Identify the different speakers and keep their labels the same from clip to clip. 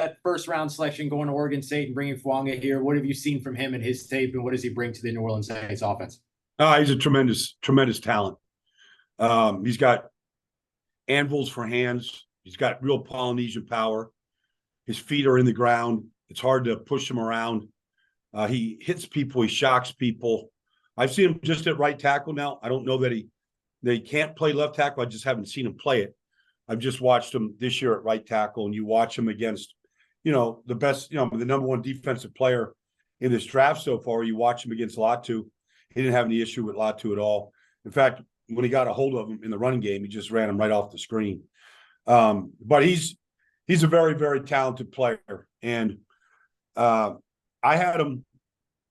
Speaker 1: that first round selection going to Oregon State and bringing Fuaga here. What have you seen from him and his tape, and what does he bring to the New Orleans Saints offense?
Speaker 2: He's a tremendous talent. He's got anvils for hands. He's got real Polynesian power. His feet are in the ground. It's hard to push him around. He hits people. He shocks people. I've seen him just at right tackle now. I don't know that he can't play left tackle. I just haven't seen him play it. I've just watched him this year at right tackle, and you watch him against, the best, the number one defensive player in this draft so far. You watch him against Latu. He didn't have any issue with Latu at all. In fact, when he got a hold of him in the running game, he just ran him right off the screen. But he's a very, very talented player. And I had him,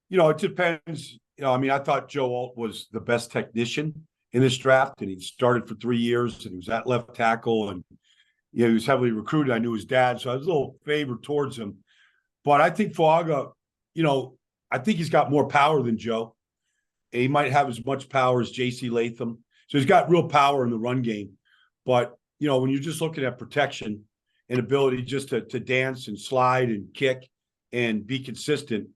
Speaker 2: it depends. I thought Joe Alt was the best technician in this draft, and he started for 3 years, and he was at left tackle, and he was heavily recruited. I knew his dad, so I was a little favored towards him. But I think Fuaga, I think he's got more power than Joe. He might have as much power as J.C. Latham. So he's got real power in the run game. But, when you're just looking at protection and ability just to dance and slide and kick and be consistent,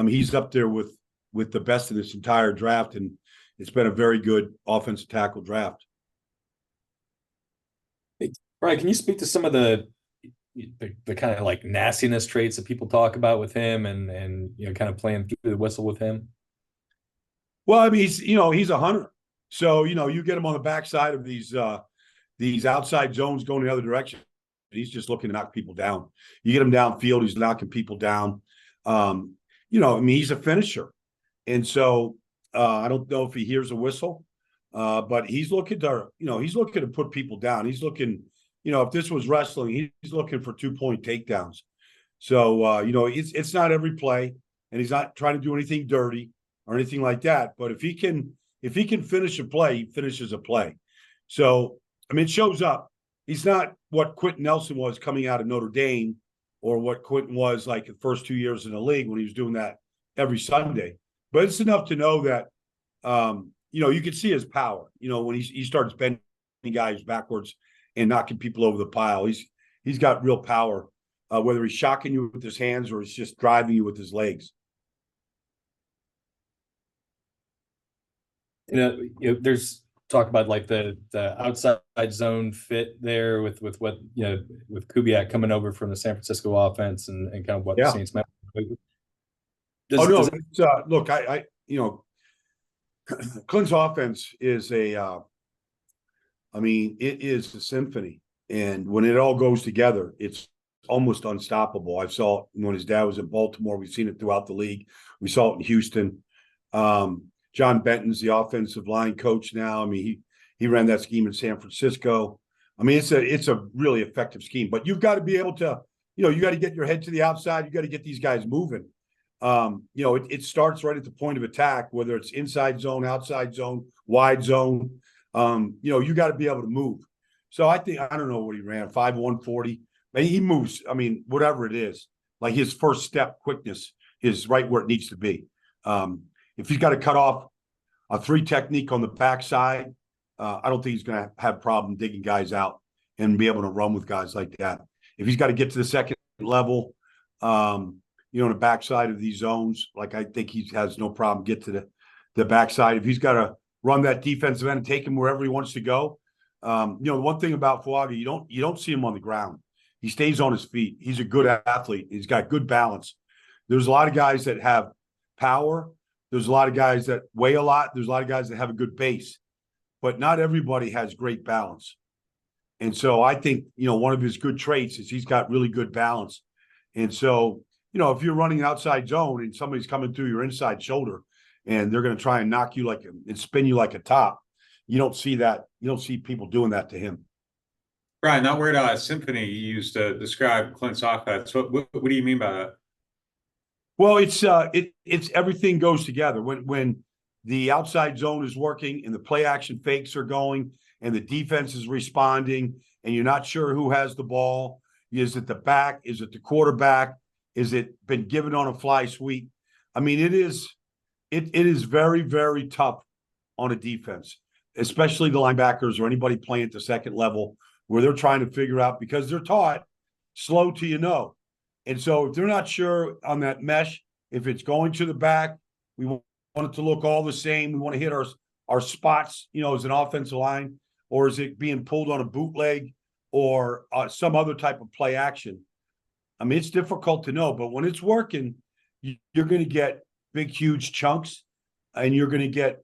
Speaker 2: he's up there with the best in this entire draft. And it's been a very good offensive tackle draft.
Speaker 3: Right. Can you speak to some of the kind of like nastiness traits that people talk about with him and kind of playing through the whistle with him?
Speaker 2: Well, he's a hunter. So, you get him on the backside of these outside zones going the other direction. He's just looking to knock people down. You get him downfield, he's knocking people down. He's a finisher. And so I don't know if he hears a whistle, but he's looking to put people down. He's looking, if this was wrestling, he's looking for 2-point takedowns. So, it's not every play, and he's not trying to do anything dirty or anything like that. But if he can finish a play, he finishes a play. So, it shows up. He's not what Quentin Nelson was coming out of Notre Dame, or what Quentin was like the first 2 years in the league when he was doing that every Sunday. But it's enough to know that, you can see his power, when he starts bending guys backwards and knocking people over the pile. He's got real power, whether he's shocking you with his hands or he's just driving you with his legs.
Speaker 3: There's talk about like the outside zone fit there with what with Kubiak coming over from the San Francisco offense and kind of what the Saints meant.
Speaker 2: Look, Klint's offense is it is a symphony, and when it all goes together, it's almost unstoppable. I saw it when his dad was in Baltimore. We've seen it throughout the league. We saw it in Houston. John Benton's the offensive line coach now. He ran that scheme in San Francisco. It's a really effective scheme, but you've got to be able to, you got to get your head to the outside. You got to get these guys moving. It starts right at the point of attack, whether it's inside zone, outside zone, wide zone. You got to be able to move. So I don't know what he ran, 5.140. He moves. Whatever it is, like his first step quickness is right where it needs to be. If he's got to cut off a 3 technique on the backside, I don't think he's going to have a problem digging guys out and be able to run with guys like that. If he's got to get to the second level, on the backside of these zones, like I think he has no problem get to the backside. If he's got to run that defensive end and take him wherever he wants to go, the one thing about Fuaga, you don't see him on the ground. He stays on his feet. He's a good athlete. He's got good balance. There's a lot of guys that have power. There's a lot of guys that weigh a lot. There's a lot of guys that have a good base, but not everybody has great balance. And so I think, one of his good traits is he's got really good balance. And so, if you're running outside zone and somebody's coming through your inside shoulder and they're going to try and knock you and spin you like a top, you don't see that. You don't see people doing that to him.
Speaker 4: Brian, that word symphony you used to describe Klint's offense. What do you mean by that?
Speaker 2: Well, it's everything goes together when the outside zone is working and the play action fakes are going and the defense is responding and you're not sure who has the ball. Is it the back? Is it the quarterback? Is it been given on a fly sweep? It is very, very tough on a defense, especially the linebackers or anybody playing at the second level where they're trying to figure out, because they're taught slow till you know. And so if they're not sure on that mesh, if it's going to the back, we want it to look all the same. We want to hit our spots, as an offensive line, or is it being pulled on a bootleg or some other type of play action? I mean, it's difficult to know, but when it's working, you're going to get big, huge chunks, and you're going to get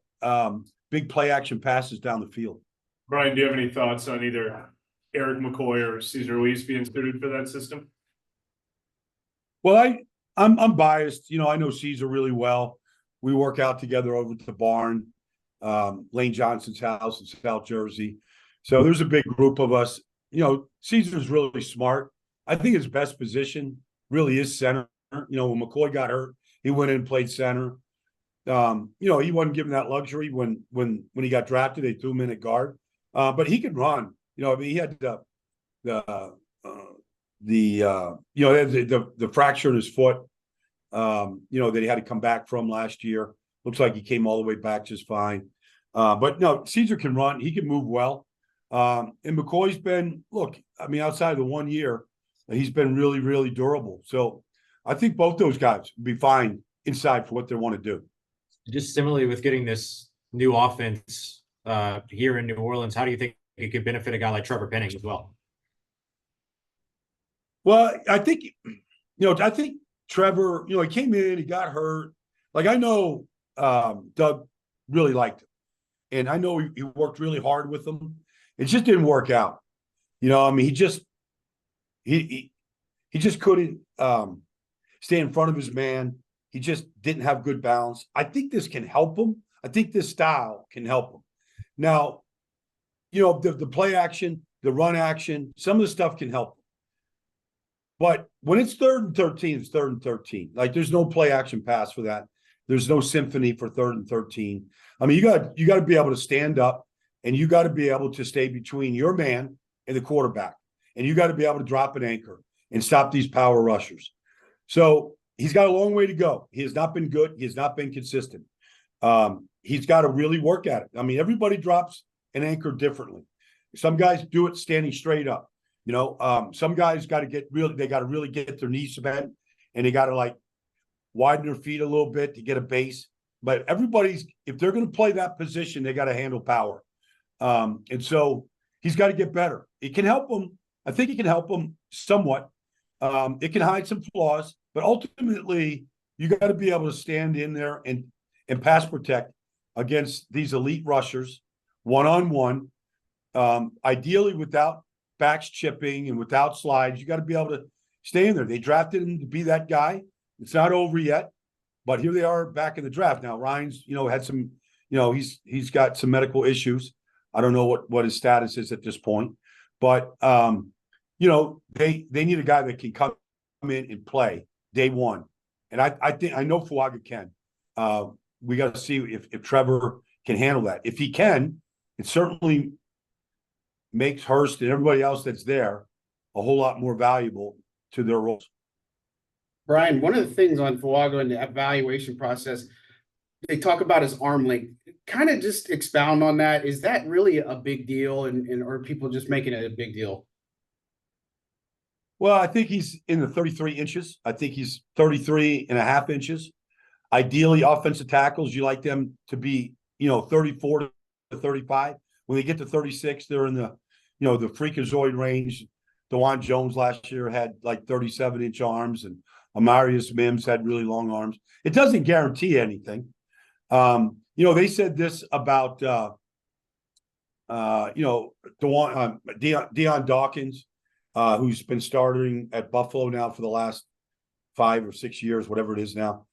Speaker 2: big play action passes down the field.
Speaker 5: Brian, do you have any thoughts on either Eric McCoy or Cesar Ruiz being suited for that system?
Speaker 2: Well, I'm biased. I know Cesar really well. We work out together over at the barn, Lane Johnson's house in South Jersey. So there's a big group of us. Cesar's really smart. I think his best position really is center. When McCoy got hurt, he went in and played center. He wasn't given that luxury when he got drafted. They threw him in at guard, but he could run. He had the fracture in his foot, that he had to come back from last year. Looks like he came all the way back just fine. But no, Cesar can run. He can move well. And McCoy's been, outside of the 1 year, he's been really, really durable. So I think both those guys will be fine inside for what they want to do.
Speaker 1: Just similarly with getting this new offense here in New Orleans, how do you think it could benefit a guy like Trevor Penning as well?
Speaker 2: Well, I think Trevor, he came in, he got hurt. I know Doug really liked him. And I know he worked really hard with him. It just didn't work out. He just couldn't stay in front of his man. He just didn't have good balance. I think this can help him. I think this style can help him. Now, the play action, the run action, some of the stuff can help him. But when it's 3rd and 13, it's 3rd and 13. There's no play action pass for that. There's no symphony for 3rd and 13. You got to be able to stand up, and you got to be able to stay between your man and the quarterback. And you got to be able to drop an anchor and stop these power rushers. So he's got a long way to go. He has not been good. He has not been consistent. He's got to really work at it. Everybody drops an anchor differently. Some guys do it standing straight up. Some guys got to really get their knees bent, and they got to widen their feet a little bit to get a base. But if they're going to play that position, they got to handle power. And so he's got to get better. It can help him. I think it can help him somewhat. It can hide some flaws, but ultimately you got to be able to stand in there and pass protect against these elite rushers one-on-one, ideally without backs chipping and without slides. You got to be able to stay in there. They drafted him to be that guy. It's not over yet, but here they are back in the draft. Now, Ryan's, had some, he's got some medical issues. I don't know what his status is at this point, but, they need a guy that can come in and play day one. And I know Fuaga can. We got to see if Trevor can handle that. If he can, it certainly makes Hurst and everybody else that's there a whole lot more valuable to their roles.
Speaker 6: Brian, one of the things on Fuaga and the evaluation process, they talk about his arm length. Kind of just expound on that. Is that really a big deal, and are people just making it a big deal?
Speaker 2: Well, I think he's in the 33 inches. I think he's 33 and a half inches. Ideally, offensive tackles, you like them to be, 34 to 35. When they get to 36, they're in the freakazoid range. DeJuan Jones last year had 37-inch arms, and Amarius Mims had really long arms. It doesn't guarantee anything. They said this about, Deion Dawkins, who's been starting at Buffalo now for the last 5 or 6 years, whatever it is now.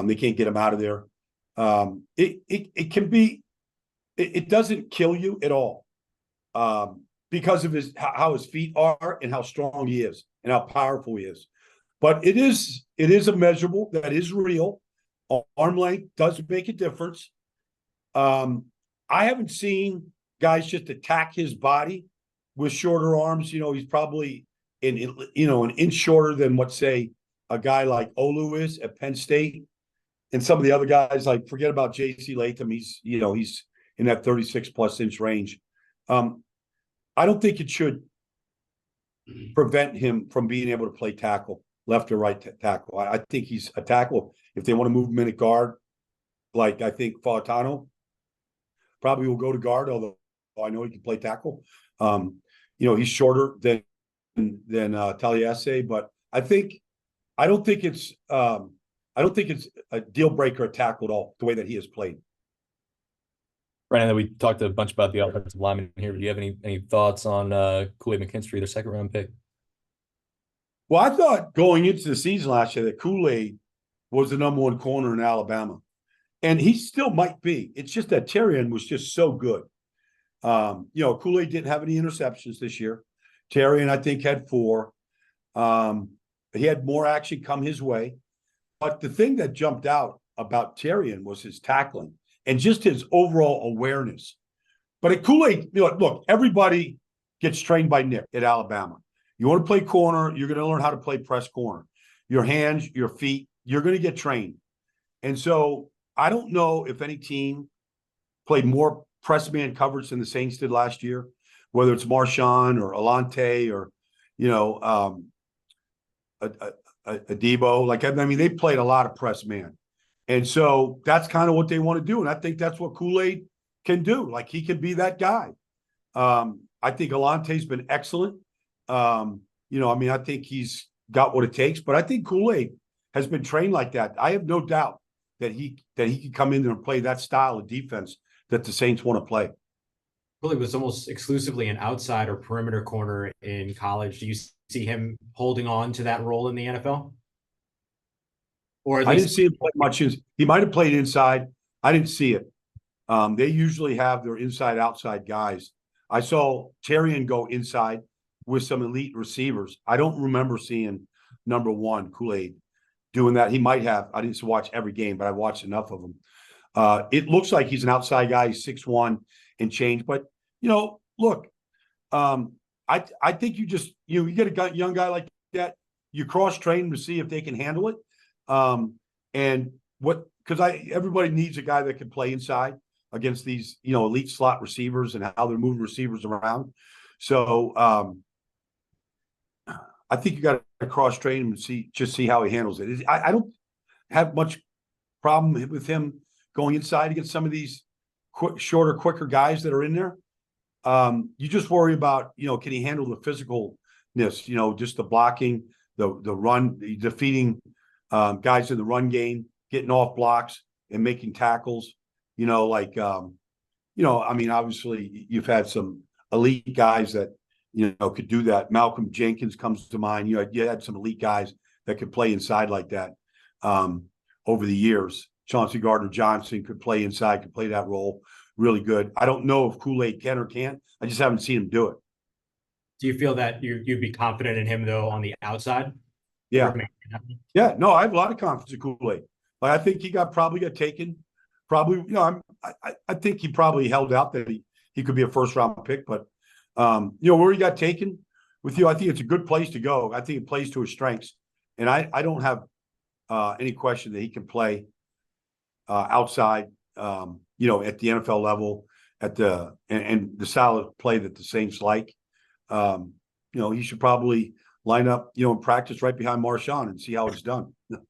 Speaker 2: They can't get him out of there. It can be, it doesn't kill you at all, because of how his feet are and how strong he is and how powerful he is. But it is a measurable that is real. Arm length does make a difference. I haven't seen guys just attack his body with shorter arms. He's probably an inch shorter than what, say, a guy like Olu is at Penn State. And some of the other guys, forget about J.C. Latham. He's in that 36-plus inch range. I don't think it should prevent him from being able to play tackle, left or right tackle. I think he's a tackle. If they want to move him in at guard, like I think Fautano probably will go to guard, although I know he can play tackle. He's shorter than Taliese, but I don't think it's a deal breaker at tackle at all, the way that he has played.
Speaker 3: Brandon, we talked a bunch about the offensive lineman here. Do you have any thoughts on Kool-Aid McKinstry, their second round pick?
Speaker 2: Well, I thought going into the season last year that Kool-Aid was the number one corner in Alabama. And he still might be. It's just that Terrian was just so good. Kool-Aid didn't have any interceptions this year. Terrian, I think, had 4. He had more action come his way. But the thing that jumped out about Terrian was his tackling and just his overall awareness. But at Kool-Aid, look, everybody gets trained by Nick at Alabama. You want to play corner, you're going to learn how to play press corner. Your hands, your feet, you're going to get trained. And so I don't know if any team played more press man coverage than the Saints did last year, whether it's Marshawn or Alante or, Debo. They played a lot of press man. And so that's kind of what they want to do. And I think that's what Kool-Aid can do. Like, he can be that guy. I think Alante's been excellent. I think he's got what it takes, but I think Kool-Aid has been trained like that. I have no doubt that he can come in there and play that style of defense that the Saints want to play.
Speaker 1: Kool-Aid was almost exclusively an outside or perimeter corner in college. Do you see him holding on to that role in the NFL? Or at least...
Speaker 2: I didn't see him play much. He might have played inside. I didn't see it. They usually have their inside-outside guys. I saw Terrian go inside with some elite receivers. I don't remember seeing number 1 Kool-Aid doing that. He might have. I didn't watch every game, but I watched enough of them. It looks like he's an outside guy. He's 6'1" and change. But, look, I think you just, you get a young guy like that, you cross-train to see if they can handle it. Everybody needs a guy that can play inside against these, elite slot receivers and how they're moving receivers around. So I think you got to cross-train him and see how he handles it. I don't have much problem with him going inside against some of these shorter, quicker guys that are in there. You just worry about, can he handle the physicalness, just the blocking, the run, defeating guys in the run game, getting off blocks and making tackles, obviously you've had some elite guys that, could do that. Malcolm Jenkins comes to mind. You had some elite guys that could play inside like that over the years. Chauncey Gardner-Johnson could play inside, could play that role really good. I don't know if Kool-Aid can or can't. I just haven't seen him do it.
Speaker 1: Do you feel that you'd be confident in him, though, on the outside?
Speaker 2: Yeah. Yeah. No, I have a lot of confidence in Kool-Aid. I think he probably got taken. Probably, I think he probably held out that he could be a first-round pick. But, where he got taken with you, I think it's a good place to go. I think it plays to his strengths. And I don't have any question that he can play outside, at the NFL level, and the style of play that the Saints like. He should probably line up, in practice right behind Marshawn and see how it's done.